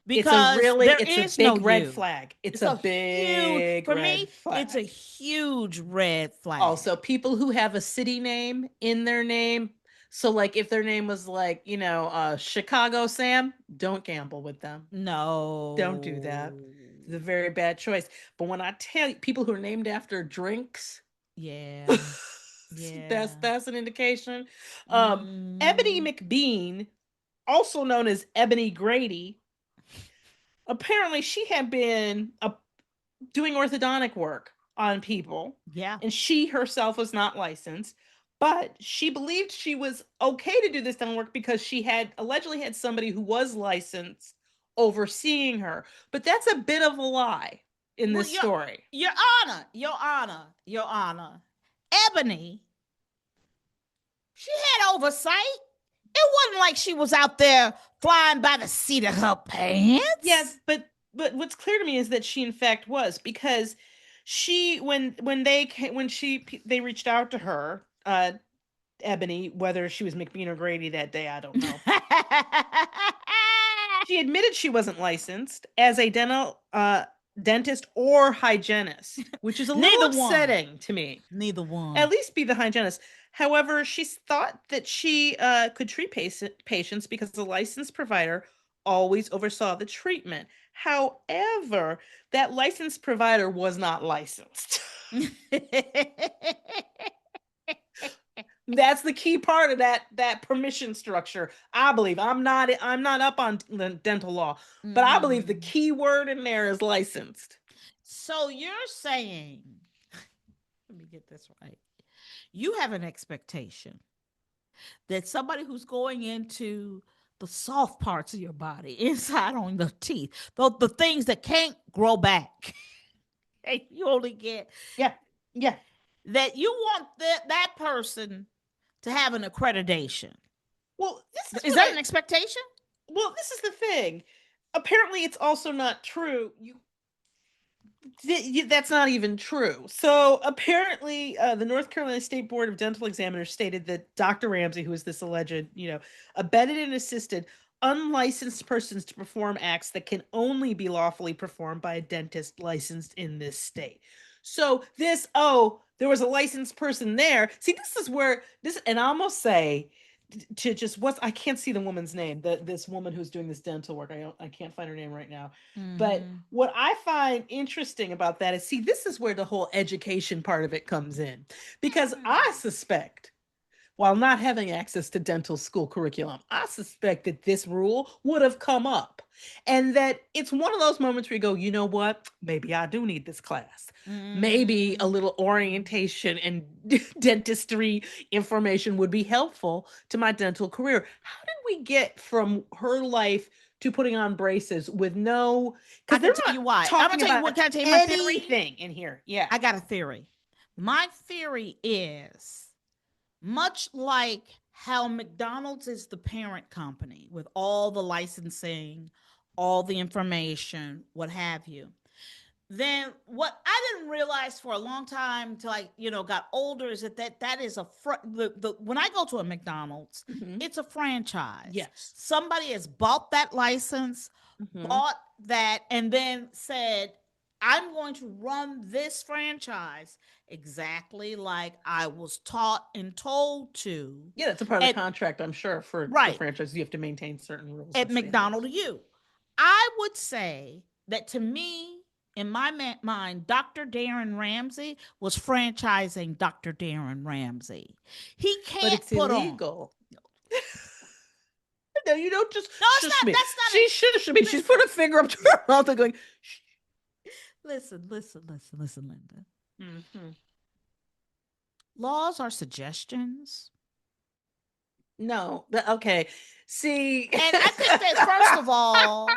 [SPEAKER 1] Because
[SPEAKER 2] it's a big red flag. It's a big
[SPEAKER 1] for
[SPEAKER 2] red
[SPEAKER 1] me,
[SPEAKER 2] flag.
[SPEAKER 1] it's a huge red flag.
[SPEAKER 2] Also, people who have a city name in their name. So, like, if their name was like, Chicago Sam, don't gamble with them.
[SPEAKER 1] No.
[SPEAKER 2] Don't do that. It's a very bad choice. But when I tell you, people who are named after drinks,
[SPEAKER 1] yeah.
[SPEAKER 2] That's an indication. Ebony McBean, also known as Ebony Grady, apparently she had been doing orthodontic work on people.
[SPEAKER 1] Yeah.
[SPEAKER 2] And she herself was not licensed, but she believed she was okay to do this dental work because she had allegedly had somebody who was licensed overseeing her. But that's a bit of a lie in this story.
[SPEAKER 1] Your Honor. Ebony, she had oversight. It wasn't like she was out there flying by the seat of her pants.
[SPEAKER 2] Yes, but what's clear to me is that she in fact was, because she when they reached out to her, Ebony, whether she was McBean or Grady that day, I don't know. She admitted she wasn't licensed as a dentist or hygienist, which is a little upsetting to me.
[SPEAKER 1] Neither one.
[SPEAKER 2] At least be the hygienist. However, she thought that she could treat patients because the licensed provider always oversaw the treatment. However, that licensed provider was not licensed. That's the key part of that permission structure. I believe I'm not up on the dental law, but I believe the key word in there is licensed.
[SPEAKER 1] So you're saying, let me get this right. You have an expectation that somebody who's going into the soft parts of your body, inside on the teeth, the things that can't grow back, you only get,
[SPEAKER 2] Yeah. Yeah.
[SPEAKER 1] that you want that person to have an accreditation.
[SPEAKER 2] Well, this
[SPEAKER 1] Is that an expectation?
[SPEAKER 2] Well, this is the thing. Apparently, it's also not true. That's not even true. So apparently, the North Carolina State Board of Dental Examiners stated that Dr. Ramsey, who is this alleged, abetted and assisted unlicensed persons to perform acts that can only be lawfully performed by a dentist licensed in this state. So there was a licensed person there. See, this is where this, and I almost say, to just I can't see the woman's name, this woman who's doing this dental work. I can't find her name right now. But what I find interesting about that is, see, this is where the whole education part of it comes in, because I suspect, while not having access to dental school curriculum, I suspect that this rule would have come up, and that it's one of those moments where you go, you know what, maybe I do need this class. Maybe a little orientation and dentistry information would be helpful to my dental career. How did we get from her life to putting on braces with no,
[SPEAKER 1] because they're not, you why. I'm gonna tell you what. Can I tell you my theory?
[SPEAKER 2] Anything in here? Yeah,
[SPEAKER 1] I got a theory. My theory is, much like how McDonald's is the parent company with all the licensing, all the information, what have you, then what I didn't realize for a long time till I, got older, is that is when I go to a McDonald's, it's a franchise.
[SPEAKER 2] Yes.
[SPEAKER 1] Somebody has bought that license, bought that, and then said, I'm going to run this franchise exactly like I was taught and told to.
[SPEAKER 2] Yeah, that's a part of the contract, I'm sure, for the franchise. You have to maintain certain rules.
[SPEAKER 1] At McDonald's, I would say that, to me, in my mind, Dr. Darren Ramsey was franchising Dr. Darren Ramsey. He can't,
[SPEAKER 2] but it's
[SPEAKER 1] put
[SPEAKER 2] illegal. No, you don't just.
[SPEAKER 1] No, it's not.
[SPEAKER 2] Me.
[SPEAKER 1] That's not.
[SPEAKER 2] She should be. She's put a finger up to her mouth and going. Shh.
[SPEAKER 1] Listen, Linda. Laws are suggestions.
[SPEAKER 2] No. Okay. See.
[SPEAKER 1] And I think that, first of all,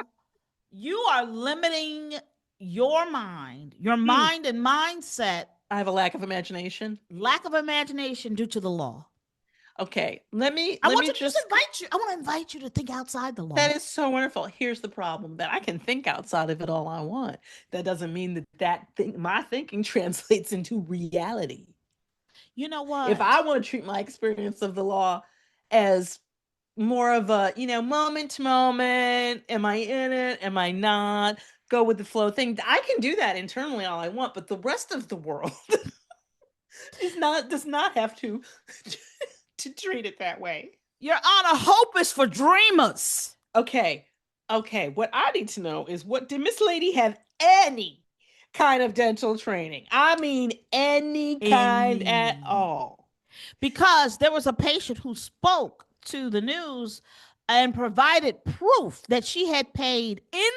[SPEAKER 1] you are limiting your mind and mindset.
[SPEAKER 2] I have a lack of imagination.
[SPEAKER 1] Lack of imagination due to the law.
[SPEAKER 2] Okay, I want
[SPEAKER 1] to invite you to think outside the law.
[SPEAKER 2] That is so wonderful. Here's the problem: that I can think outside of it all I want. That doesn't mean my thinking translates into reality.
[SPEAKER 1] You know what?
[SPEAKER 2] If I want to treat my experience of the law as more of a, moment to moment, am I in it? Am I not? Go with the flow thing. I can do that internally all I want, but the rest of the world does not have to treat it that way.
[SPEAKER 1] Your Honor, hope is for dreamers.
[SPEAKER 2] Okay. What I need to know is, did Miss Lady have any kind of dental training? I mean, any kind at all.
[SPEAKER 1] Because there was a patient who spoke to the news and provided proof that she had paid in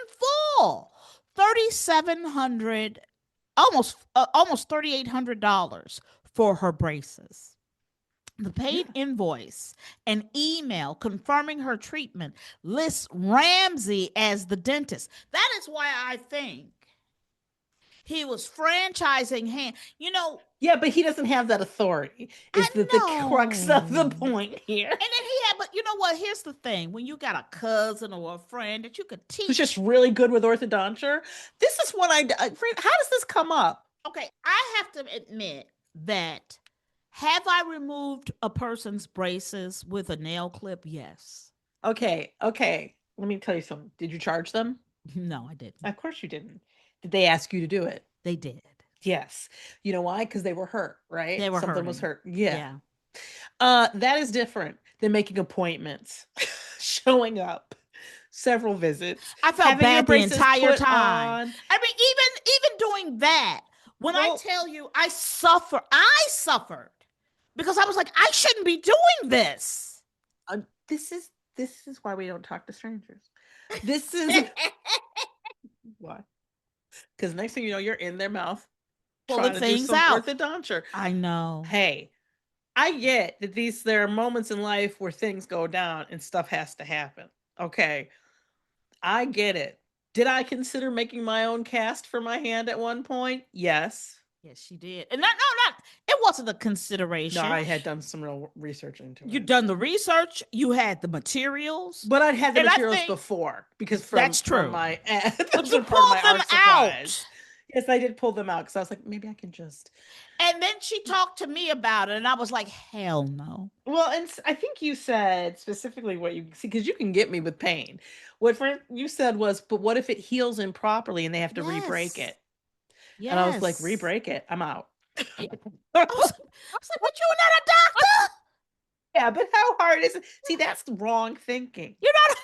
[SPEAKER 1] full $3,700, almost $3,800 for her braces. The paid invoice and email confirming her treatment lists Ramsey as the dentist. That is why I think he was franchising him.
[SPEAKER 2] Yeah, but he doesn't have that authority. Is the crux of the point here?
[SPEAKER 1] And then but you know what? Here's the thing: when you got a cousin or a friend that you could teach,
[SPEAKER 2] who's just really good with orthodonture, this is what how does this come up?
[SPEAKER 1] Okay, I have to admit that. Have I removed a person's braces with a nail clip? Yes.
[SPEAKER 2] Okay. Let me tell you something. Did you charge them?
[SPEAKER 1] No, I didn't.
[SPEAKER 2] Of course you didn't. Did they ask you to do it?
[SPEAKER 1] They did.
[SPEAKER 2] Yes. You know why? Because they were hurt, right?
[SPEAKER 1] They were
[SPEAKER 2] Something
[SPEAKER 1] hurting.
[SPEAKER 2] was hurt. Yeah. That is different than making appointments, showing up, several visits.
[SPEAKER 1] I felt bad the entire time. On. I mean, even doing that, when I tell you I suffered because I was like, I shouldn't be doing this.
[SPEAKER 2] This is why we don't talk to strangers. This is why. Because next thing you know, you're in their mouth
[SPEAKER 1] Pulling
[SPEAKER 2] trying to do
[SPEAKER 1] things
[SPEAKER 2] some
[SPEAKER 1] out.
[SPEAKER 2] orthodonture.
[SPEAKER 1] I know.
[SPEAKER 2] Hey, I get that there are moments in life where things go down and stuff has to happen. Okay. I get it. Did I consider making my own cast for my hand at one point? Yes.
[SPEAKER 1] Yes, she did. And not, no, not, it wasn't a
[SPEAKER 2] No,
[SPEAKER 1] consideration.
[SPEAKER 2] I had done some real research into it.
[SPEAKER 1] You'd done the research, you had the materials.
[SPEAKER 2] But I'd had the materials before because
[SPEAKER 1] that's true.
[SPEAKER 2] From my
[SPEAKER 1] but you pulled them out.
[SPEAKER 2] Yes, I did pull them out because I was like, maybe I can just.
[SPEAKER 1] And then she talked to me about it, and I was like, hell no.
[SPEAKER 2] Well, and I think you said specifically what you see, because you can get me with pain. What you said was, but what if it heals improperly and they have to re-break it? Yes. And I was like, re-break it? I'm out.
[SPEAKER 1] I was like, but you're not a doctor.
[SPEAKER 2] Yeah, but how hard is it? See, that's the wrong thinking.
[SPEAKER 1] You're not.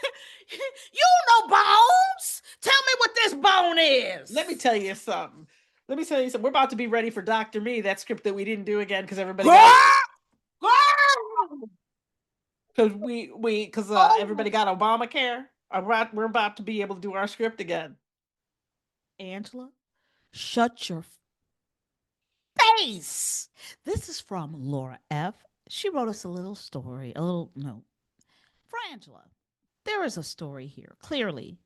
[SPEAKER 1] You know bones. Tell me what this bone is.
[SPEAKER 2] Let me tell you something. We're about to be ready for Dr. Me, that script that we didn't do again because everybody. Because everybody got Obamacare. We're about to be able to do our script again.
[SPEAKER 1] Angela, shut your face. This is from Laura F. She wrote us a little story, a little note. For Angela, there is a story here. Clearly,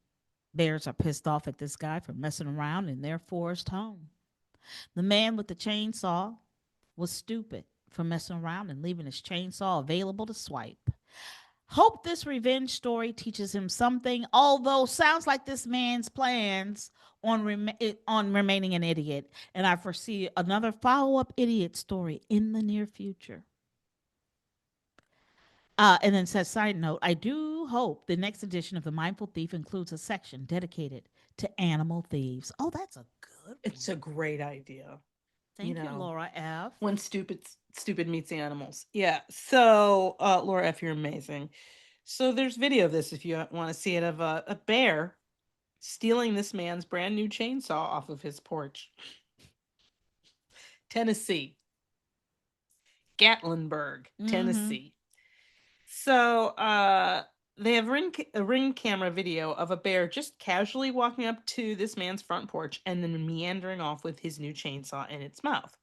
[SPEAKER 1] bears are pissed off at this guy for messing around in their forest home. The man with the chainsaw was stupid for messing around and leaving his chainsaw available to swipe. Hope this revenge story teaches him something, although sounds like this man's plans on remaining an idiot. And I foresee another follow-up idiot story in the near future. And then says, side note, I do hope the next edition of The Mindful Thief includes a section dedicated to animal thieves. Oh, that's a good one.
[SPEAKER 2] It's a great idea.
[SPEAKER 1] Thank you, Laura F.
[SPEAKER 2] When stupid meets animals. Yeah. So, Laura F., you're amazing. So there's video of this if you want to see it, of a bear stealing this man's brand new chainsaw off of his porch. Tennessee. Gatlinburg, Tennessee. So they have a ring camera video of a bear just casually walking up to this man's front porch and then meandering off with his new chainsaw in its mouth.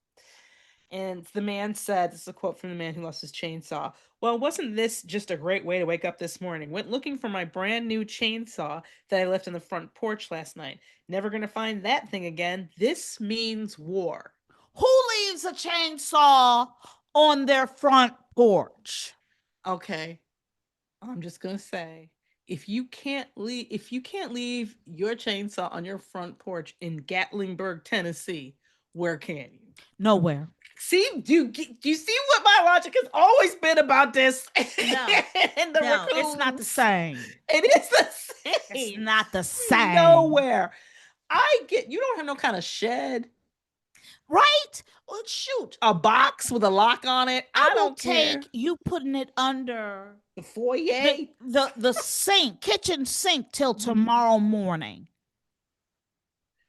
[SPEAKER 2] And the man said, this is a quote from the man who lost his chainsaw, well, wasn't this just a great way to wake up this morning? Went looking for my brand new chainsaw that I left on the front porch last night. Never going to find that thing again. This means war.
[SPEAKER 1] Who leaves a chainsaw on their front porch?
[SPEAKER 2] Okay. I'm just going to say, if you can't leave your chainsaw on your front porch in Gatlinburg, Tennessee, where can you?
[SPEAKER 1] Nowhere.
[SPEAKER 2] See, do you see what my logic has always been about this?
[SPEAKER 1] No, it's not the same.
[SPEAKER 2] It is the same.
[SPEAKER 1] It's not the same.
[SPEAKER 2] Nowhere. I get, you don't have no kind of shed.
[SPEAKER 1] Right? Well, shoot.
[SPEAKER 2] A box with a lock on it. I don't care.
[SPEAKER 1] You putting it under
[SPEAKER 2] the foyer.
[SPEAKER 1] The sink, kitchen sink till tomorrow morning.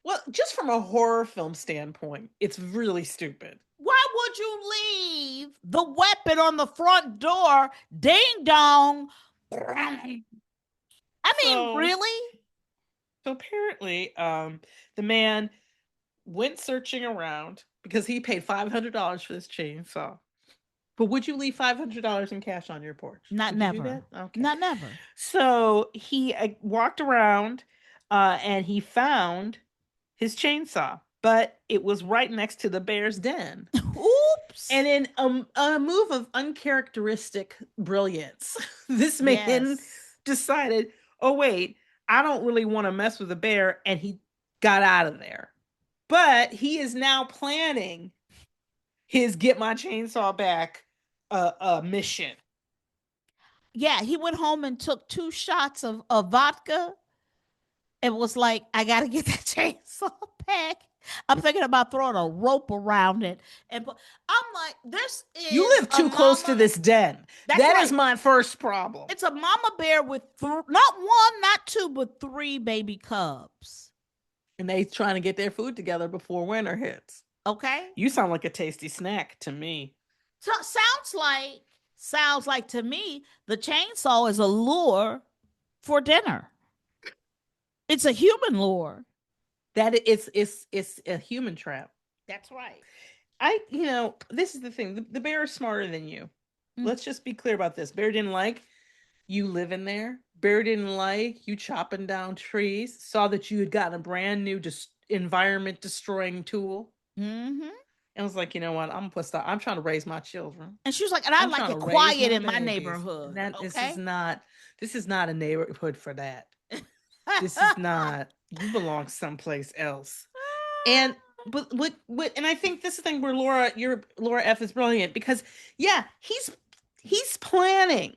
[SPEAKER 2] Well, just from a horror film standpoint, it's really stupid.
[SPEAKER 1] Why would you leave the weapon on the front door? Ding dong. I mean, really?
[SPEAKER 2] So apparently, the man went searching around because he paid $500 for this chainsaw. But would you leave $500 in cash on your porch?
[SPEAKER 1] Never. Okay. Not never.
[SPEAKER 2] So he walked around and he found his chainsaw, but it was right next to the bear's den.
[SPEAKER 1] Oops.
[SPEAKER 2] And in a move of uncharacteristic brilliance, this man decided, oh, wait, I don't really want to mess with the bear. And he got out of there. But he is now planning his get my chainsaw back mission.
[SPEAKER 1] Yeah, he went home and took 2 shots of vodka and was like, I got to get that chainsaw back. I'm thinking about throwing a rope around it. And I'm like, this is...
[SPEAKER 2] You live too close to this den. That is my first problem.
[SPEAKER 1] It's a mama bear with not 1, not 2, but 3 baby cubs.
[SPEAKER 2] And they trying to get their food together before winter hits.
[SPEAKER 1] Okay.
[SPEAKER 2] You sound like a tasty snack to me.
[SPEAKER 1] So sounds like to me the chainsaw is a lure for dinner. It's a human lure.
[SPEAKER 2] That it's a human trap.
[SPEAKER 1] That's right.
[SPEAKER 2] This is the thing. The bear is smarter than you.
[SPEAKER 1] Mm.
[SPEAKER 2] Let's just be clear about this. Bear didn't like you living there. Bear didn't like you chopping down trees. Saw that you had gotten a brand new environment destroying tool.
[SPEAKER 1] Mm-hmm.
[SPEAKER 2] And was like, you know what? I'm pissed off. I'm trying to raise my children.
[SPEAKER 1] And she was like, and I like it quiet in my neighborhood.
[SPEAKER 2] That,
[SPEAKER 1] okay?
[SPEAKER 2] This is not a neighborhood for that. This is not. You belong someplace else. And but what and I think this is the thing where Laura F is brilliant, because he's planning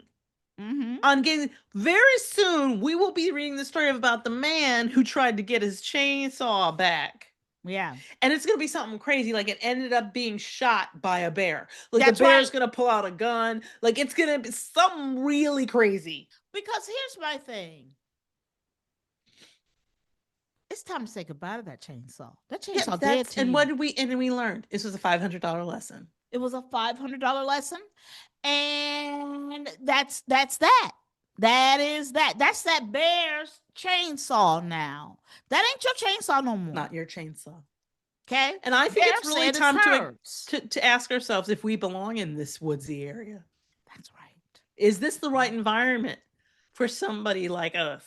[SPEAKER 2] on getting, very soon we will be reading the story about the man who tried to get his chainsaw back.
[SPEAKER 1] Yeah.
[SPEAKER 2] And it's going to be something crazy. Like, it ended up being shot by a bear. Like, the bear's going to pull out a gun. Like, it's going to be something really crazy.
[SPEAKER 1] Because here's my thing. It's time to say goodbye to that chainsaw. That chainsaw dead to
[SPEAKER 2] and
[SPEAKER 1] you.
[SPEAKER 2] what did we learn? This was a $500 lesson.
[SPEAKER 1] It was a $500 lesson. And that's that. That is that. That's that bear's chainsaw now. That ain't your chainsaw no more.
[SPEAKER 2] Not your chainsaw.
[SPEAKER 1] Okay?
[SPEAKER 2] And I think it's really time to ask ourselves if we belong in this woodsy area.
[SPEAKER 1] That's right.
[SPEAKER 2] Is this the right environment for somebody like us?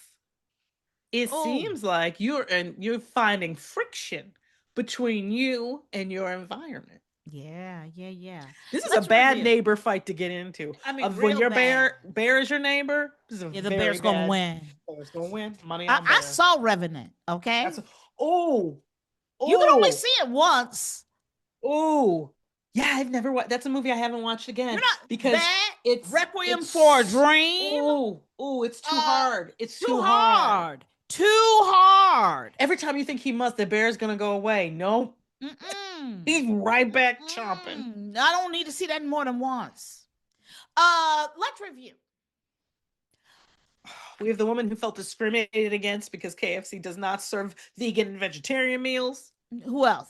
[SPEAKER 2] It seems like you're finding friction between you and your environment.
[SPEAKER 1] Yeah.
[SPEAKER 2] This is a bad neighbor fight to get into. I mean, when your bear is your neighbor, the bear's gonna win. Bear's gonna win. Money on bear.
[SPEAKER 1] I saw Revenant. Okay.
[SPEAKER 2] You
[SPEAKER 1] can only see it once.
[SPEAKER 2] Oh, yeah, I've never watched. That's a movie I haven't watched again. Because
[SPEAKER 1] it's Requiem for a Dream.
[SPEAKER 2] Oh, it's too hard. It's
[SPEAKER 1] too hard. Too hard.
[SPEAKER 2] Every time you think the bear's gonna go away. Nope. He's right back chomping.
[SPEAKER 1] I don't need to see that more than once. Let's review.
[SPEAKER 2] We have the woman who felt discriminated against because KFC does not serve vegan and vegetarian meals.
[SPEAKER 1] Who else?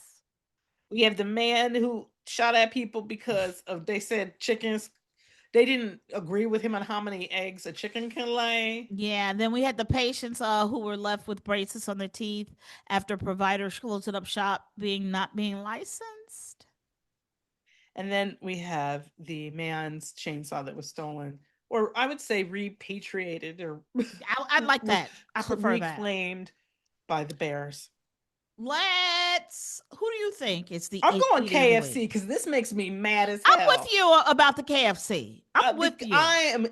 [SPEAKER 2] We have the man who shot at people because they said chickens. They didn't agree with him on how many eggs a chicken can lay.
[SPEAKER 1] Yeah, and then we had the patients who were left with braces on their teeth after providers closing up shop not being licensed.
[SPEAKER 2] And then we have the man's chainsaw that was stolen, or I would say repatriated, or
[SPEAKER 1] I'd like that. I prefer
[SPEAKER 2] reclaimed by the bears.
[SPEAKER 1] Who do you think is the?
[SPEAKER 2] I'm going KFC because this makes me mad as hell.
[SPEAKER 1] I'm with you about the KFC. I'm with you.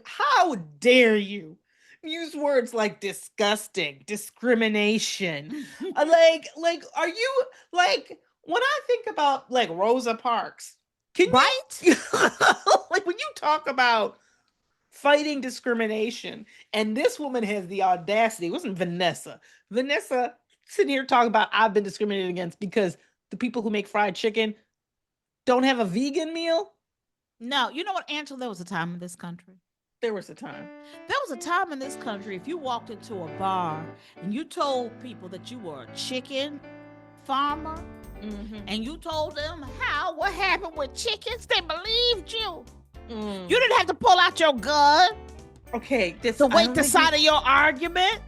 [SPEAKER 2] How dare you use words like disgusting, discrimination? Are you when I think about Rosa Parks?
[SPEAKER 1] Right?
[SPEAKER 2] When you talk about fighting discrimination, and this woman has the audacity. It wasn't Vanessa sitting here talking about I've been discriminated against because the people who make fried chicken don't have a vegan meal.
[SPEAKER 1] No, you know what, Angela? There was a time in this country.
[SPEAKER 2] There was a time
[SPEAKER 1] in this country, if you walked into a bar and you told people that you were a chicken farmer, and you told them what happened with chickens, they believed you. You didn't have to pull out your gun.
[SPEAKER 2] Okay,
[SPEAKER 1] to wait the side of your argument.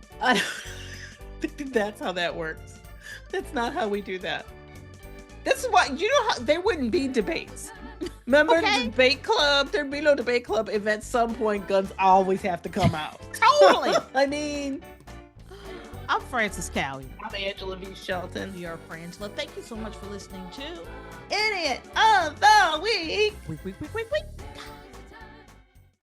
[SPEAKER 2] That's how that works. That's not how we do that. That's why, how there wouldn't be debates. Remember the debate club? There'd be no debate club if at some point guns always have to come out.
[SPEAKER 1] Totally.
[SPEAKER 2] I mean,
[SPEAKER 1] I'm Frances Cowie.
[SPEAKER 2] I'm Angela V. Shelton.
[SPEAKER 1] You're Frangela. Thank you so much for listening to
[SPEAKER 2] Idiot of the Week.
[SPEAKER 1] Week.